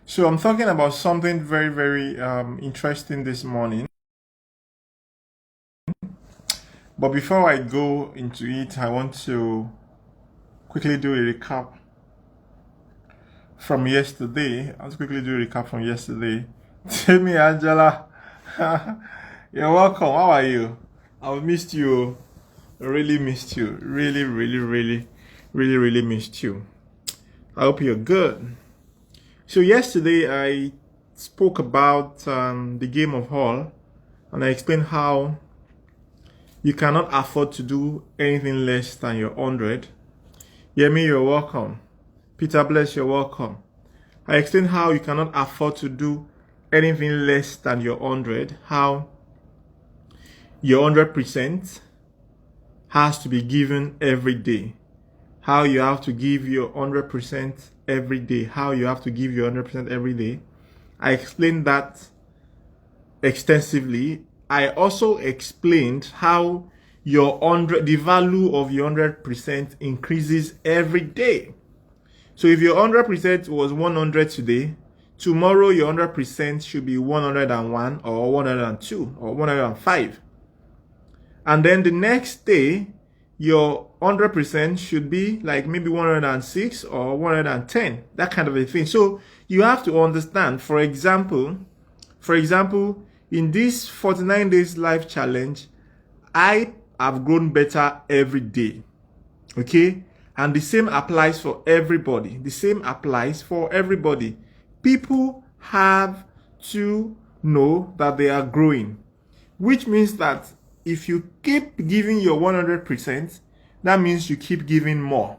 So I'm talking about something very, very interesting this morning. But before I go into it, I want to quickly do a recap from yesterday. I'll quickly do a recap from yesterday. Tell me, Angela. You're welcome. How are you? I've missed you. Really missed you. Really missed you. I hope you're good. So yesterday I spoke about the game of Hall, and I explained how you cannot afford to do anything less than your 100. Yemi, you're welcome. Peter Bless, you're welcome. I explained how you cannot afford to do anything less than your 100, how your 100% has to be given every day, how you have to give your 100% every day, how you have to give your 100% every day. I explained that extensively. I also explained how the value of your 100% increases every day. So if your 100% was 100 today, tomorrow your 100% should be 101 or 102 or 105. And then the next day, your 100% should be like maybe 106 or 110, that kind of a thing. So you have to understand, for example, in this 49 days life challenge, I have grown better every day. Okay? And the same applies for everybody. The same applies for everybody. People have to know that they are growing, which means that if you keep giving your 100%, that means you keep giving more.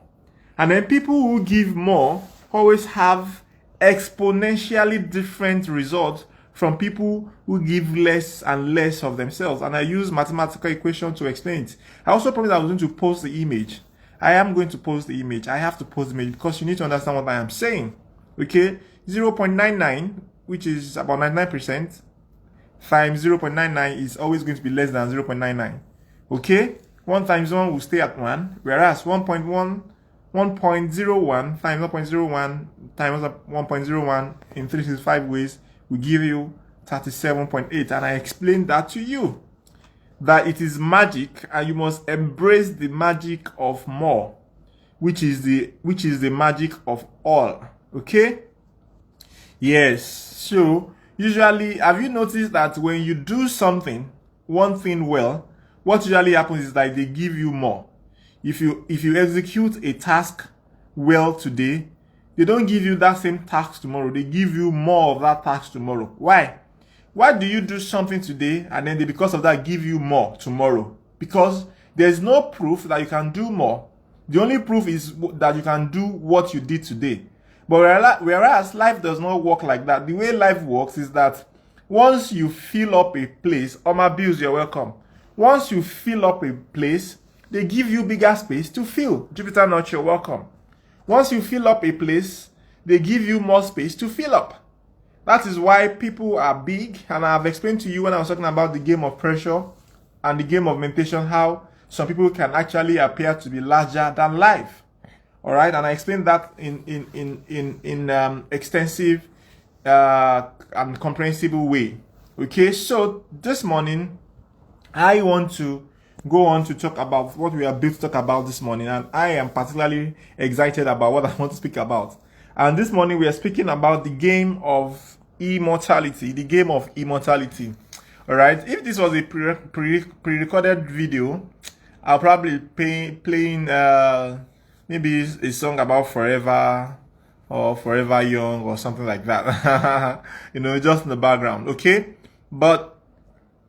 And then people who give more always have exponentially different results from people who give less and less of themselves. And I use mathematical equation to explain it. I also promised I was going to post the image. I am going to post the image. I have to post the image because you need to understand what I am saying. Okay? 0.99, which is about 99%, times 0.99 is always going to be less than 0.99. Okay? 1 times 1 will stay at 1, whereas 1.01 times 0.01 times 1.01 in 365 ways will give you 37.8. And I explained that to you, that it is magic and you must embrace the magic of more, which is the magic of all. Okay? Yes. So usually, have you noticed that when you do one thing well, what usually happens is that they give you more. If you execute a task well today, they don't give you that same task tomorrow. They give you more of that task tomorrow. Why? Why do you do something today and then they, because of that, give you more tomorrow? Because there's no proof that you can do more. The only proof is that you can do what you did today. But whereas life does not work like that. The way life works is that once you fill up a place, my bills, you're welcome. Once you fill up a place, they give you bigger space to fill. Jupiter Notch, you're welcome. Once you fill up a place, they give you more space to fill up. That is why people are big, and I've explained to you when I was talking about the game of pressure and the game of meditation how some people can actually appear to be larger than life. All right, and I explained that in extensive and comprehensible way. Okay, so this morning I want to go on to talk about what we are built to talk about this morning, and I am particularly excited about what I want to speak about. And this morning we are speaking about the game of immortality, the game of immortality. All right, if this was a pre-recorded video, I'll probably playing maybe a song about forever or forever young or something like that. Just in the background. Okay, but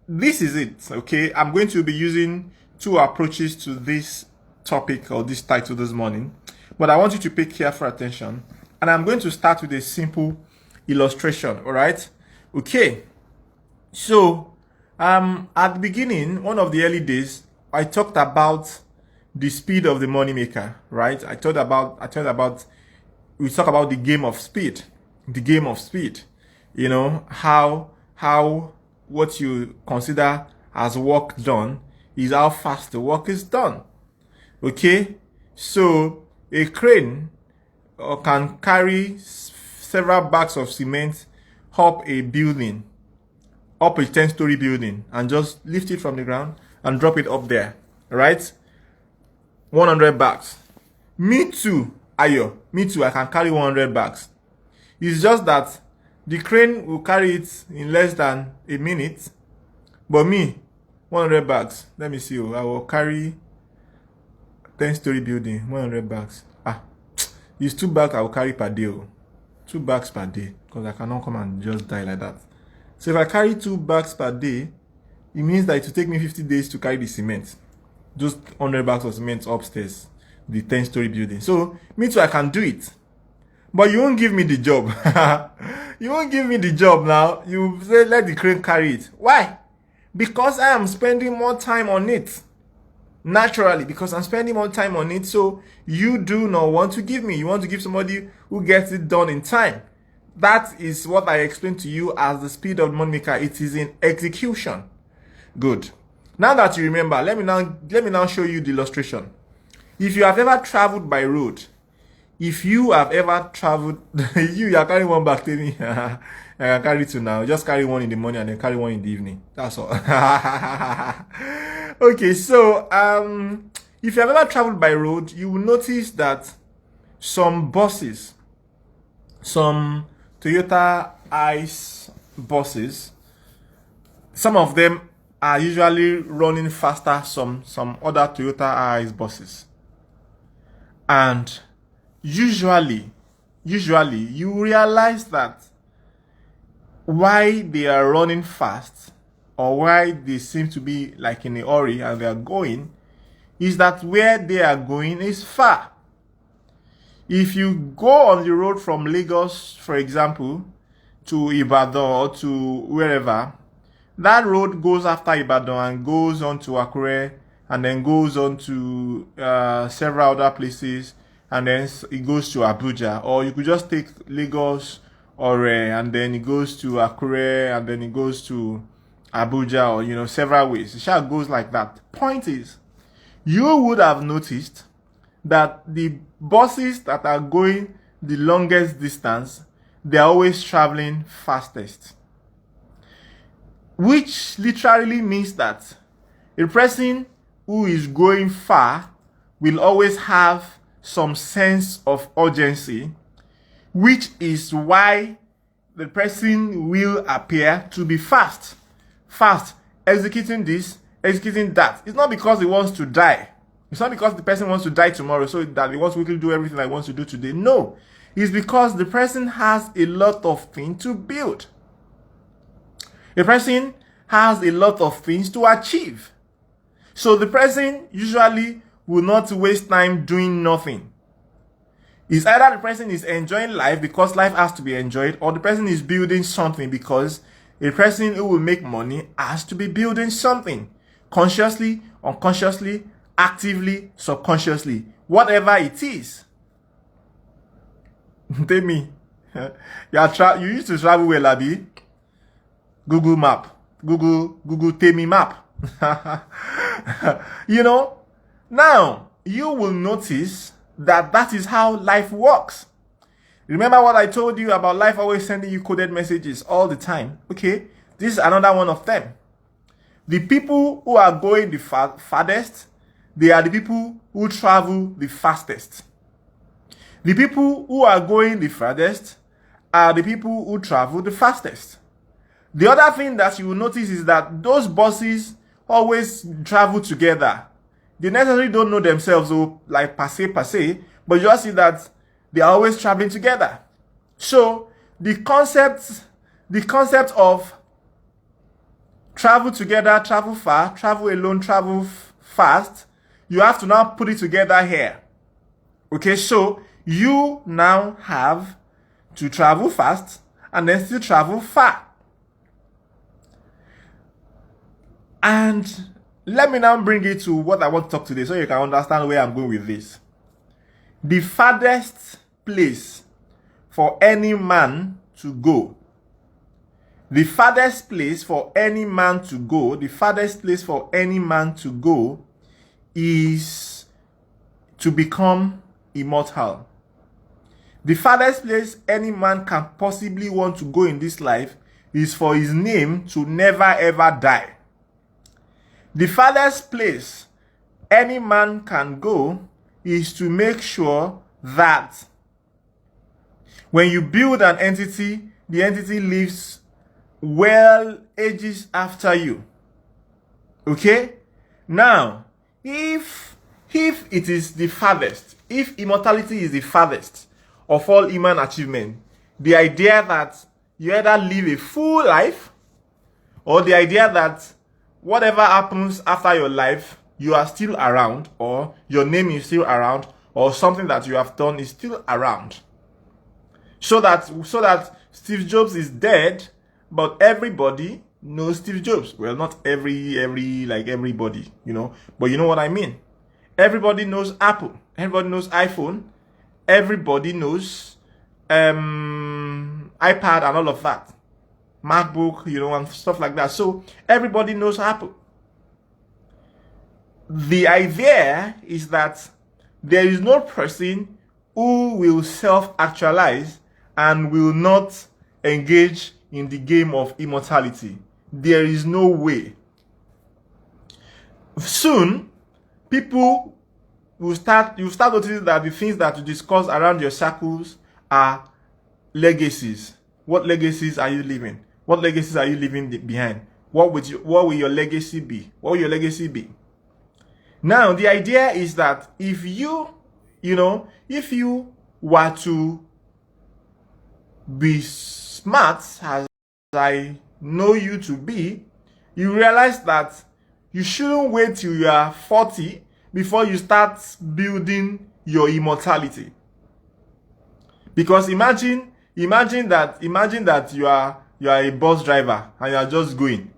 this is it. Okay, I'm going to be using two approaches to this topic or this title this morning, but I want you to pay careful attention, and I'm going to start with a simple illustration. All right, okay. So at the beginning, one of the early days, I talked about the speed of the moneymaker, right? We talk about the game of speed. The game of speed. How what you consider as work done is how fast the work is done. Okay? So a crane can carry several bags of cement up a building, up a 10-story building, and just lift it from the ground and drop it up there, right? 100 bags. Me too, Ayo. Me too, I can carry 100 bags. It's just that the crane will carry it in less than a minute. But me, 100 bags. Let me see. I will carry 10-story building, 100 bags. It's 2 bags I will carry per day. 2 bags per day. Because I cannot come and just die like that. So if I carry 2 bags per day, it means that it will take me 50 days to carry the cement. Just 100 bags of cement upstairs, the 10-story building. So, me too, I can do it. But you won't give me the job. You won't give me the job now. You say, let the crane carry it. Why? Because I am spending more time on it. Naturally, because I'm spending more time on it, so you do not want to give me. You want to give somebody who gets it done in time. That is what I explained to you as the speed of the moneymaker. It is in execution. Good. Now that you remember, let me now show you the illustration. If you have ever traveled by road, if you have ever traveled, you are carrying 1 bag, tell me. I can carry 2 now. Just carry 1 in the morning and then carry 1 in the evening. That's all. Okay, so if you have ever traveled by road, you will notice that some buses, some Toyota ICE buses, some of them are usually running faster some other Toyota ICE buses. And usually you realize that why they are running fast, or why they seem to be like in a hurry and they are going, is that where they are going is far. If you go on the road from Lagos, for example, to Ibadan or to wherever, that road goes after Ibadan and goes on to Akure and then goes on to several other places, and then it goes to Abuja. Or you could just take Lagos or and then it goes to Akure and then it goes to Abuja, or several ways. It shall goes like that. Point is, you would have noticed that the buses that are going the longest distance, they are always traveling fastest. Which literally means that a person who is going far will always have some sense of urgency, which is why the person will appear to be fast, executing this, executing that. It's not because he wants to die. It's not because the person wants to die tomorrow, so that he wants to quickly do everything that he wants to do today. No, it's because the person has a lot of things to build. The person has a lot of things to achieve. So the person usually will not waste time doing nothing. It's either the person is enjoying life because life has to be enjoyed, or the person is building something because a person who will make money has to be building something. Consciously, unconsciously, actively, subconsciously, whatever it is. Tell me, you used to travel well, Abi. Google Map. Google tell me map. Now you will notice that is how life works. Remember what I told you about life always sending you coded messages all the time? Okay, this is another one of them. The people who are going the farthest, they are the people who travel the fastest. The people who are going the farthest are the people who travel the fastest. The other thing that you will notice is that those buses always travel together. They necessarily don't know themselves, like per se, but you just see that they are always traveling together. So the concept of travel together, travel far, travel alone, travel fast, you have to now put it together here. Okay, so you now have to travel fast and then still travel far. And let me now bring it to what I want to talk today so you can understand where I'm going with this. The farthest place for any man to go, the farthest place for any man to go, the farthest place for any man to go is to become immortal. The farthest place any man can possibly want to go in this life is for his name to never ever die. The farthest place any man can go is to make sure that when you build an entity, the entity lives well ages after you. Okay? Now, if it is the farthest, if immortality is the farthest of all human achievement, the idea that you either live a full life, or the idea that whatever happens after your life, you are still around, or your name is still around, or something that you have done is still around. So that Steve Jobs is dead, but everybody knows Steve Jobs. Well, not everybody, but you know what I mean. Everybody knows Apple. Everybody knows iPhone. Everybody knows iPad and all of that. MacBook, and stuff like that. So everybody knows Apple. The idea is that there is no person who will self-actualize and will not engage in the game of immortality. There is no way. Soon, people will start noticing that the things that you discuss around your circles are legacies. What legacies are you leaving? What legacies are you leaving behind? What will your legacy be? What will your legacy be? Now, the idea is that if you were to be smart, as I know you to be, you realize that you shouldn't wait till you are 40 before you start building your immortality. Because imagine that you are a bus driver and you are just going.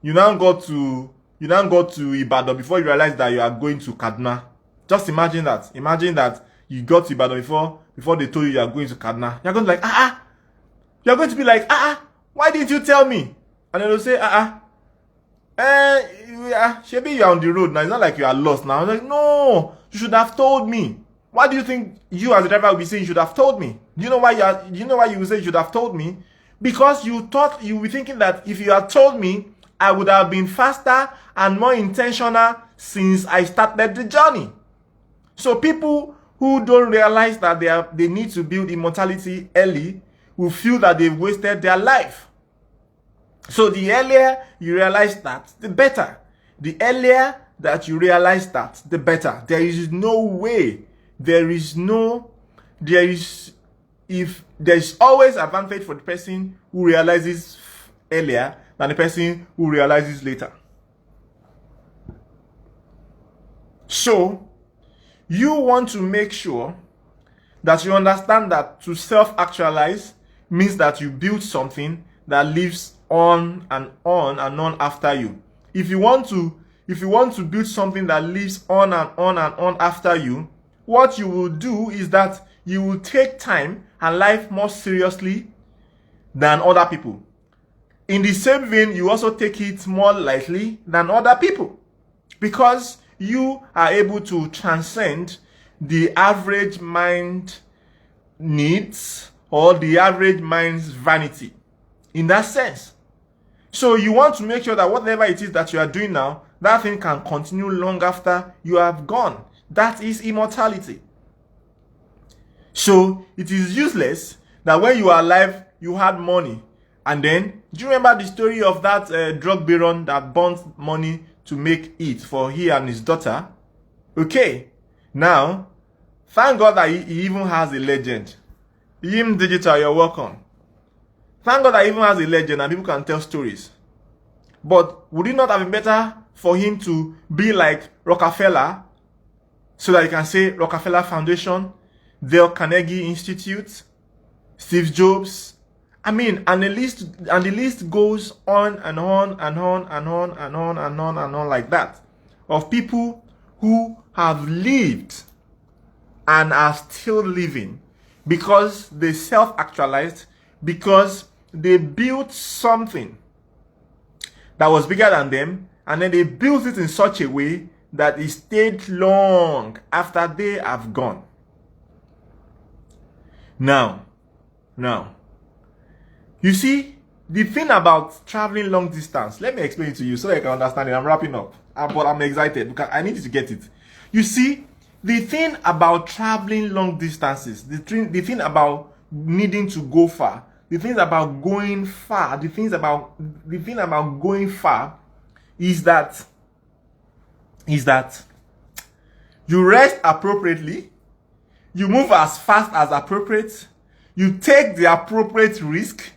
You now got to Ibadan before you realize that you are going to Kaduna. Just imagine that. Imagine that you got to Ibadan before they told you are going to Kaduna. You're going to You're going to be like, why didn't you tell me? And they'll say, Shebi, you're on the road now. It's not like you are lost now. I'm like, no, you should have told me. Why do you think you as a driver will be saying you should have told me? Do you know why you will say you should have told me? Because you thought, you were thinking that if you had told me, I would have been faster and more intentional since I started the journey. So people who don't realize that they need to build immortality early will feel that they've wasted their life. So the earlier you realize that, the better. The earlier that you realize that, the better. There is no way. There's always advantage for the person who realizes earlier than the person who realizes later. So, you want to make sure that you understand that to self-actualize means that you build something that lives on and on and on after you. If you want to build something that lives on and on and on after you, what you will do is that you will take time and life more seriously than other people. In the same vein, you also take it more lightly than other people, because you are able to transcend the average mind needs or the average mind's vanity in that sense. So you want to make sure that whatever it is that you are doing now, that thing can continue long after you have gone. That is immortality. So it is useless that when you are alive, you had money. And then, do you remember the story of that drug baron that burnt money to make it for he and his daughter? Okay, now, thank God that he even has a legend. Him Digital, you're welcome. Thank God that he even has a legend and people can tell stories. But would it not have been better for him to be like Rockefeller, so that you can say Rockefeller Foundation, Dale Carnegie Institute, Steve Jobs? I mean, and the list goes on and on and on and on and on and on and on like that, of people who have lived and are still living because they self-actualized, because they built something that was bigger than them, and then they built it in such a way that it stayed long after they have gone. Now, you see, the thing about traveling long distance, let me explain it to you so that you can understand it. I'm wrapping up, but I'm excited because I need you to get it. You see, the thing about traveling long distances, the thing about needing to go far, the thing about going far, the thing about going far is that you rest appropriately, you move as fast as appropriate, you take the appropriate risk,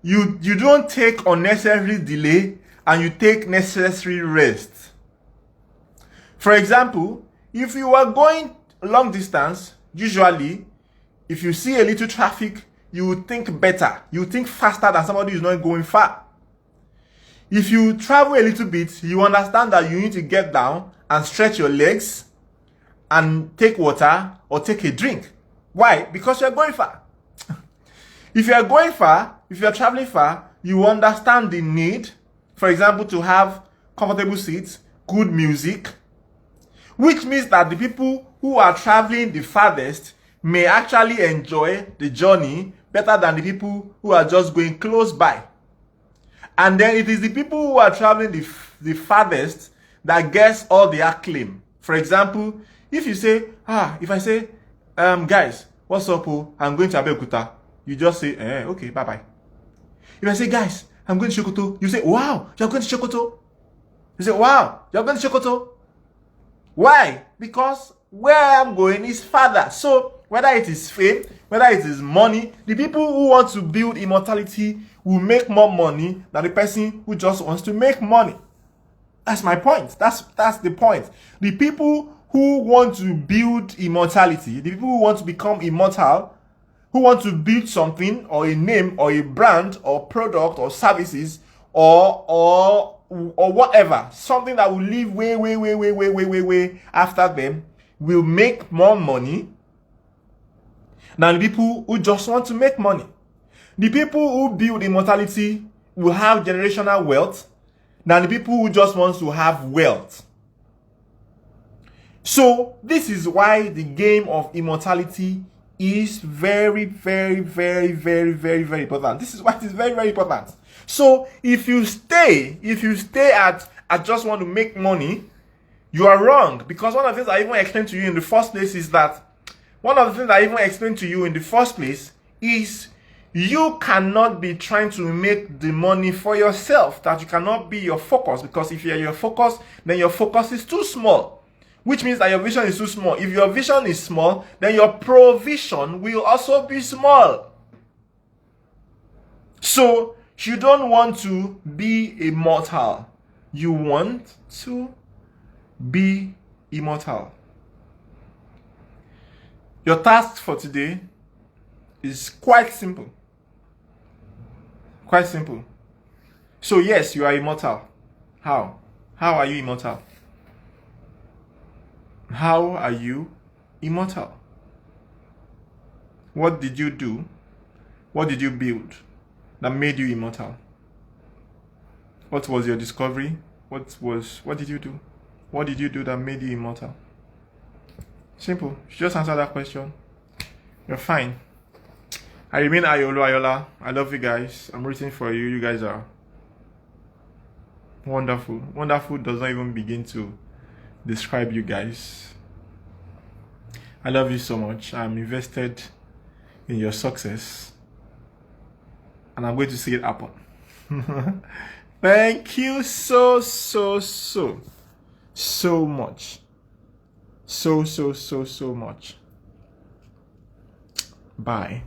you don't take unnecessary delay, and you take necessary rest. For example, if you are going long distance, usually if you see a little traffic, you would think better, you think faster than somebody who's not going far. If you travel a little bit, you understand that you need to get down and stretch your legs and take water or take a drink. Why? Because you're going far. If you are going far, if you are traveling far, you understand the need, for example, to have comfortable seats, good music, which means that the people who are traveling the farthest may actually enjoy the journey better than the people who are just going close by. And then it is the people who are traveling the farthest that gets all the acclaim. For example, if you say, if I say, guys, what's up? I'm going to Abeokuta. You just say, okay, bye-bye. If I say, guys, I'm going to Sokoto, you say, wow, you're going to Sokoto. You say, wow, you're going to Sokoto. Why? Because where I'm going is farther. So whether it is fame, whether it is money, the people who want to build immortality will make more money than the person who just wants to make money. That's my point. That's the point. The people who want to build immortality, the people who want to become immortal, who want to build something or a name or a brand or product or services or whatever, something that will live way after them, will make more money than the people who just want to make money. The people who build immortality will have generational wealth than the people who just want to have wealth. So this is why the game of immortality is very important. This is why it is very important. So if you stay at I just want to make money, you are wrong. Because one of the things I even explained to you in the first place is you cannot be trying to make the money for yourself. That you cannot be your focus. Because if you're your focus, then your focus is too small. Which means that your vision is too small. If your vision is small, then your provision will also be small. So you don't want to be immortal. You want to be immortal. Your task for today is quite simple. Quite simple. So yes, you are immortal. How? How are you immortal? How are you immortal? What did you do? What did you build that made you immortal? What was your discovery? What did you do? What did you do that made you immortal? Simple. You just answer that question. You're fine. I remain Ayola. I love you guys. I'm rooting for you. You guys are wonderful. Wonderful does not even begin to describe you guys. I love you so much. I'm invested in your success, and I'm going to see it happen. Thank you so much. So much. Bye.